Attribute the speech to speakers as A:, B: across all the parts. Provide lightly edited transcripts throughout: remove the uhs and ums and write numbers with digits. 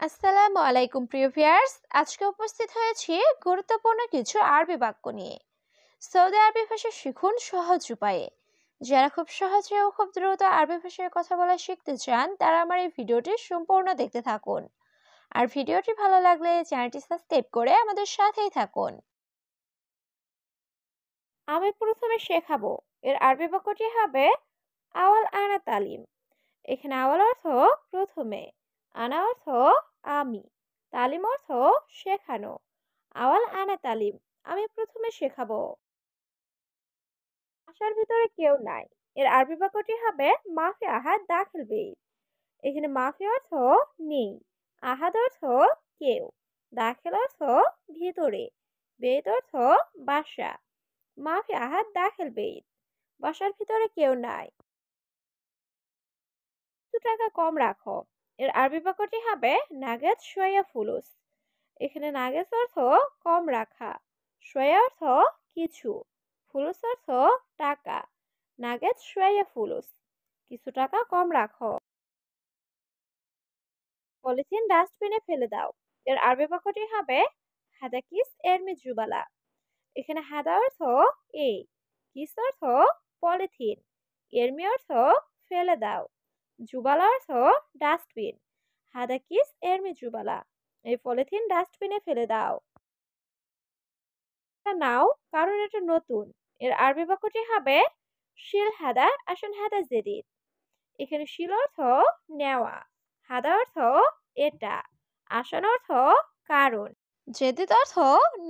A: আসসালামু আলাইকুম প্রিয় ভিউয়ার্স, আজকে উপস্থিত হয়েছি গুরুত্বপূর্ণ কিছু আরবি বাক্য নিয়ে। সৌদি আরবি ভাষা শিখুন সহজ উপায়ে। যারা খুব সহজে ও খুব দ্রুত আরবি ভাষায় কথা বলা শিখতে চান তারা আমার এই ভিডিওটি সম্পূর্ণ দেখতে থাকুন। আর ভিডিওটি ভালো লাগলে চ্যানেলটি সাবস্ক্রাইব করে আমাদের সাথেই থাকুন। আমি প্রথমে শেখাবো এর আরবি বাক্যটি হবে আওয়াল আনা তালিম। এখানে আওয়াল অর্থ প্রথমে, আনা অর্থ আমি, তালিম অর্থ শেখানো। আওয়াল আনা তালিম, আমি প্রথমে শেখাবো। বাসার ভিতরে কেউ নাই, এর আরবি বাক্যটি হবে মাফি আহাদ দাখিল বেইত। এখানে মাফি অর্থ নেই, আহাদ অর্থ কেউ, দাখিল অর্থ ভিতরে, বেইত অর্থ বাসা। মাফি আহাদ দাখিল বেইত, বাসার ভিতরে কেউ নাই। 2 টাকা কম রাখো, এর আরবি বাক্যটি হবে নাগেত শোয়া ফুলুস। এখানে নাগেত অর্থ কম রাখা, শোয়া অর্থ কিছু, ফুলুস অর্থ টাকা। নাগেত শোয়া ফুলুস, কিছু টাকা কম রাখো। পলিথিন ডাস্টবিনে ফেলে দাও, এর আরবি বাক্যটি হবে হাদা কিস এরমি জুবালা। এখানে হাদা অর্থ এই, কিস অর্থ পলিথিন, এরমি অর্থ ফেলে দাও, জুবালা অর্থ ডাস্টবিন। হাদা কিস এরমি জুবালা, এই পলিথিন ডাস্টবিনে ফেলে দাও। এটা নাও কারণ এটা নতুন, এর আরবি বাক্যটি হবে শিল হাদা আসন হাদা জেদিদ। এখানে শিল অর্থ নেওয়া, হাদা অর্থ এটা, আসন অর্থ কারণ, জেদিদ অর্থ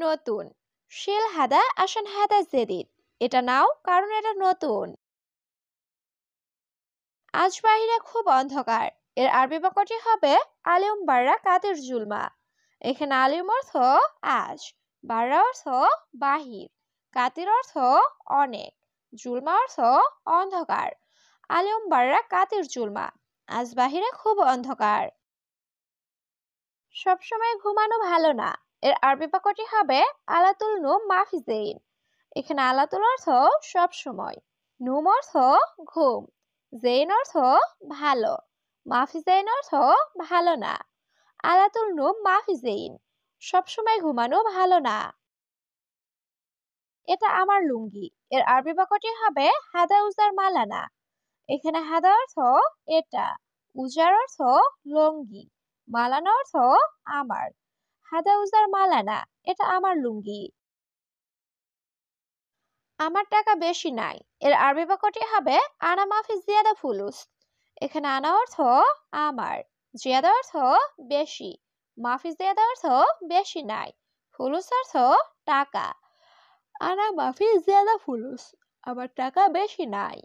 A: নতুন। শিল হাদা আসন হাদা জেদিদ, এটা নাও কারণ এটা নতুন। আজ বাহিরে খুব অন্ধকার, এর আরবি বাক্যটি হবে আলিম বাররা কাদের জুলমা। এখানে আলিম অর্থ আজ, বাররা অর্থ বাহির, কাতির অর্থ অনেক, জুলমা অর্থ অন্ধকার। আলিম বাররা কাতির জুলমা, আজ বাহিরে খুব অন্ধকার। সবসময় ঘুমানো ভালো না, এর আরবি বাক্যটি হবে আলাতুল নুম মাফি জেইন। এখানে আলাতুল অর্থ সব সময়, নুম অর্থ ঘুম, জেইন অর্থ ভালো, মাফি জেইন অর্থ ভালো না। আলাতুল নুম মাফি জেইন, সবসময় ঘুমানো ভালো না। এটা আমার লুঙ্গি, এর আরবি বাক্যটি হবে হাদা উজার মালানা। এখানে হাদা অর্থ এটা, উজার অর্থ লুঙ্গি, মালানা অর্থ আমার। হাদা উজার মালানা, এটা আমার লুঙ্গি। আমার টাকা বেশি নাই, এর আরবি বাক্যটি হবে আনা মাফি জিয়াদা ফুলুস। এখানে আনা অর্থ আমার, জিয়াদা অর্থ বেশি, মাফি জিয়াদা অর্থ বেশি নাই, ফুলুস অর্থ টাকা। আনা মাফি জিয়াদা ফুলুস, আমার টাকা বেশি নাই।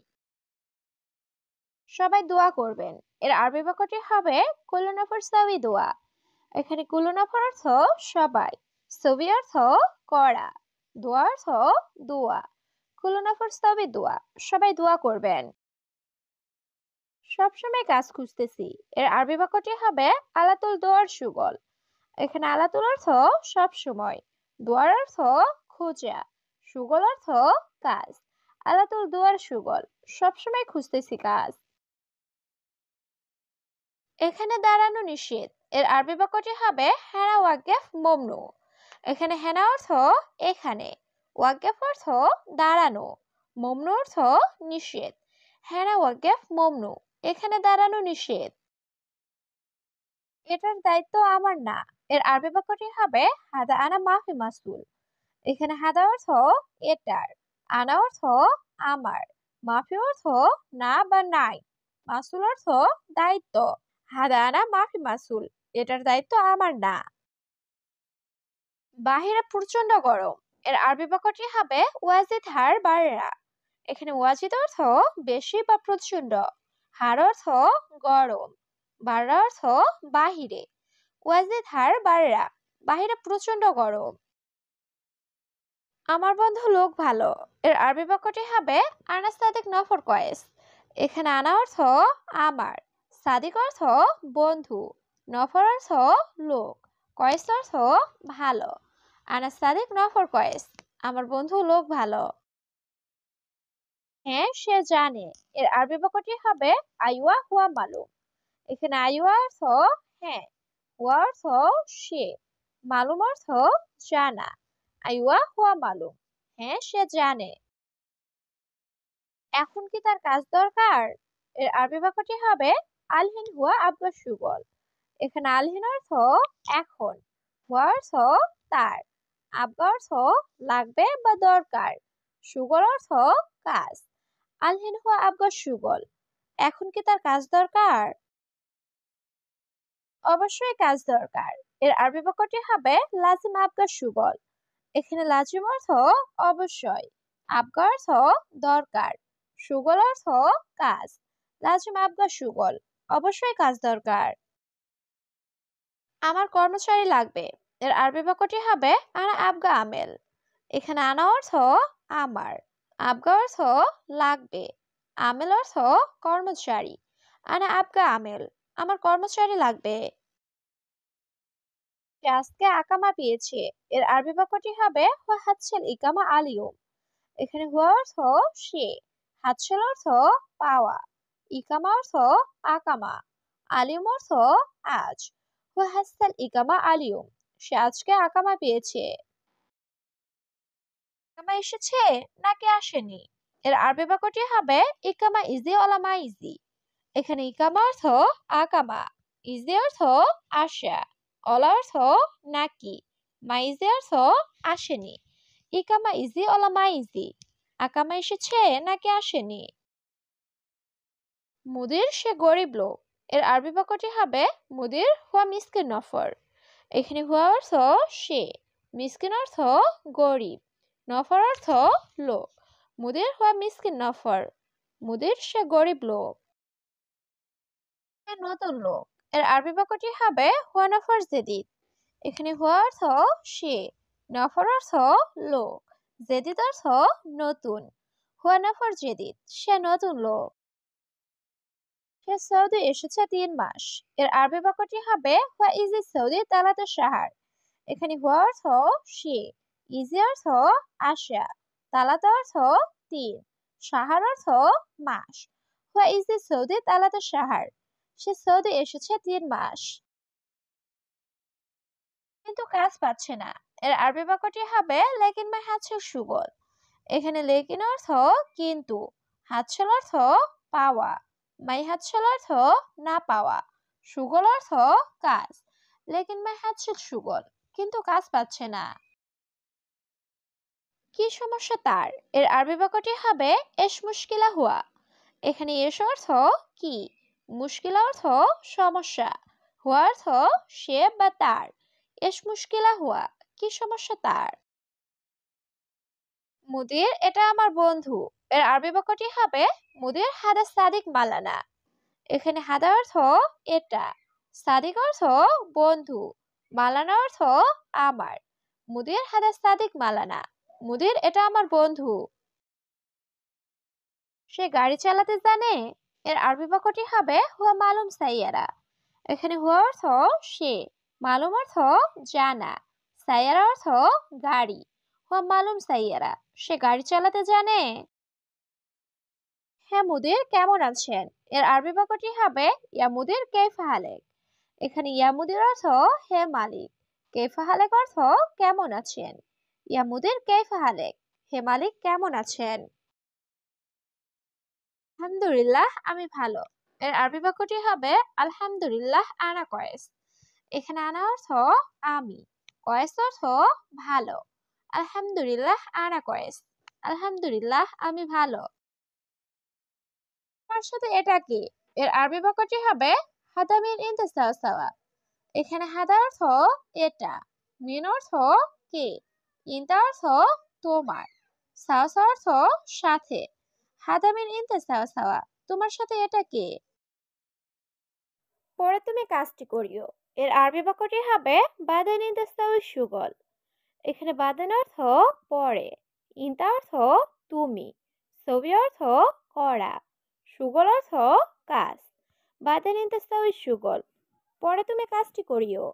A: সবাই দোয়া করবেন, এর আরবি বাক্যটি হবে কুল্লু নফর সাবি দোয়া। এখানে কুল্লু নফর অর্থ সবাই, সবি অর্থ করা, দোয়া অর্থ দোয়া। কুল্লু নফর সাবি দোয়া, সবাই দোয়া করবেন। সবসময় কাজ খুঁজতেছি, এর আরবি বাক্যটি হবে আলাতুল দোয়ার সুগল। এখানে আলাতুল অর্থ সব সময়, দোয়ার অর্থ খোঁজা, সুগল অর্থ কাজ। আলাতুল দোয়ার সুগল, সবসময় খুঁজতেছি কাজ। এখানে দাঁড়ানো নিষেধ, এর আরবি বাক্যটি হবে হেনা ওয়াকেফ মমনু। এখানে হেনা অর্থ এখানে, ওয়াকেফ অর্থ দাঁড়ানো, মমনু অর্থ নিষেধ। হেনা ওয়াকেফ মমনু, এখানে দাঁড়ানো নিষেধ। এটার দায়িত্ব আমার না, এর আরবি বাক্যটি হবে হাদা আনা মাফি মাসুল। এখানে হাদা অর্থ এটার, আনা অর্থ আমার, মাফি অর্থ না বা নাই, মাসুল অর্থ দায়িত্ব। হাদা আনা মাফি মাসুল, এটার দায়িত্ব আমার না। বাহিরে প্রচন্ড গরম, এর আরবি বাক্যটি হবে ওয়াজিদ হার বাররা। এখানে ওয়াজিদ অর্থ বেশি বা প্রচন্ড, হার অর্থ গরম, বাররা অর্থ বাহিরে। ওয়াজিদ হার বাররা, বাহিরে প্রচন্ড গরম। আমার বন্ধু লোক ভালো, এর আরবি বাক্যটি হবে আনা সাদিক নফর কয়েস। এখানে আনা অর্থ আমার, সাদিক অর্থ বন্ধু, নফর অর্থ লোক, কয়েস অর্থ ভালো। আনা সাদিক নফর কয়েস, আমার বন্ধু লোক ভালো। হ্যাঁ সে জানে, এর আরবি বাক্যটি হবে আইওয়া হুয়া মালুম। এখানে আইওয়া অর্থ হ্যাঁ, হুয়া অর্থ সে, মালুম অর্থ জানা। আইওয়া হুয়া মালুম, হ্যাঁ সে জানে। এখন কি তার কাজ দরকার? এর আরবি বাক্যটি হবে আলহিন হুয়া আবগা সুগল। এখানে আলহিন অর্থ এখন, হুয়া অর্থ তার, আবগা অর্থ লাগবে বা দরকার, সুগল অর্থ কাজ। আলহিন হুয়া আবগা সুগল, এখন কি তার কাজ দরকার? অবশ্যই কাজ দরকার। এর আরবি বাক্যটি হবে লাজিম আবগা সুগল। এখানে লাজিম অর্থ অবশ্যই, আবগা অর্থ দরকার, সুগল অর্থ কাজ। লাজিম আবগা সুগল, অবশ্যই কাজ দরকার। আমার কর্মচারী লাগবে। এর আরবি বাক্যটি হবে আনা আবগা আমেল। এখানে আনা অর্থ আমার, আবগা অর্থ লাগবে, আমেল অর্থ কর্মচারী। আনা আবগা আমেল, আমার কর্মচারী লাগবে। সে আজকে আকামা পেয়েছে। এর আরবি বাক্যটি হবে হুয়া হাতছেল ইকামা আলিয়ম। এখানে হুয়া অর্থ সে, হাতছেল অর্থ পাওয়া, ইকামা অর্থ আকামা, আলিয়ম অর্থ আজ। হুয়া হাসসাল ইকামা আলিয়ম, সে আজকে আকামা পেয়েছে। ইকামা এসেছে নাকি আসেনি? এর আরবি বাক্যটি হবে ইকামা ইজি অলামা ইজি। এখানে ইকামা অর্থ আকামা, ইজি অর্থ আসা, অলা অর্থ নাকি, মাইজি অর্থ আসেনি। ইকামা ইজি অলা মাইজি, আকামা এসেছে নাকি আসেনি? মুদির সে গরিব লোক। এর আরবি বাক্যটি হবে মুদির হুয়া মিসকিন নফর। এখানে হুয়া অর্থ সে, মিসকিন অর্থ গরিব, নফর অর্থ লোক। মুদির হুয়া মিসকিন নফর, মুদির সে গরিব লোক। নতুন লোক। এর আরবি বাক্যটি হবে হুয়া নফর জেদিদ। এখানে হুয়া অর্থ সে, নফর অর্থ লোক, জেদিদ অর্থ নতুন। হুয়া নফর জেদিদ, সে নতুন লোক। সে সৌদি এসেছে 3 মাস। এর আরবি বাক্যটি হবে হুয়া ইজি সৌদি তালাত শাহার। এখানে হুয়া অর্থ সে, ইজি অর্থ আসা, তালাত অর্থ 3, শাহার অর্থ মাস। হুয়া ইজি সৌদি তালাত শাহার, সে সৌদি এসেছে 3 মাস। কিন্তু কাজ পাচ্ছে না। এর আরবি বাক্যটি হবে লেকিন মাই হাতছেল সুগল। এখানে লেকিন অর্থ কিন্তু, হাতছল অর্থ পাওয়া, মাই হাতছল অর্থ না পাওয়া, সুগল অর্থ কাজ। লেকিন মাই হাতছল সুগল, কিন্তু কাজ পাচ্ছে না। কি সমস্যা তার? এর আরবি বাক্যটি হবে এস মুশকিলা হুয়া। এখানে এস অর্থ কি, মুশকিলা অর্থ সমস্যা, হুয়া অর্থ সে বা তার। এস মুশকিলা হুয়া, কি সমস্যা তার? মুদির এটা আমার বন্ধু। এর আরবি বাক্যটি হবে মুদির হাদা সাদিক মালানা। এখানে হাদা অর্থ এটা, সাদিক অর্থ বন্ধু, মালানা অর্থ আমার। মুদির হাদা সাদিক মালানা, মুদির এটা আমার বন্ধু। সে গাড়ি চালাতে জানে। এর আরবি বাক্যটি হবে হুয়া মালুম সাইয়ারা। এখানে হুয়া অর্থ সে, মালুম অর্থ জানা, সাইয়ারা অর্থ গাড়ি। হুয়া মালুম সাইয়ারা, সে গাড়ি চালাতে জানে। হ্যাঁ মুদির কেমন আছেন? এর আরবি বাক্যটি হবে ইয়া মুদির কেইফা হালেক। এখানে ইয়া মুদির অর্থ হে মালিক, কেইফা হালেক অর্থ কেমন আছেন। ইয়া মুদির কেইফা হালেক, হে মালিক কেমন আছেন? আলহামদুলিল্লাহ আমি ভালো। এর আরবি বাক্যটি হবে আলহামদুলিল্লাহ আনা কয়েস। এখানে আনা অর্থ আমি, কয়েস অর্থ ভালো। আলহামদুলিল্লাহ আনা কয়েস, আলহামদুলিল্লাহ আমি ভালো। আমার সাথে এটা কি? এর আরবি বাক্যটি হবে হাদা মিন ইনতা সাওয়া সাওয়া। এখানে হাদা অর্থ এটা, মিন অর্থ কে, ইনতা অর্থ তোমার, সাওয়া সাওয়া অর্থ সাথে। হাদা মিন ইনতা সাওয়া সাওয়া, তোমার সাথে এটা কে? পরে তুমি কাজটি করিও। এর আরবি বাক্যটি হবে বাদান ইনতা সাওয়া সুগল। এখানে বাদান অর্থ পরে, ইনতা অর্থ তুমি, সবি অর্থ করা, সুগল অর্থ কাজ। বাদান ইনতা সাওয়া সুগল, পরে তুমি কাজটি করিও।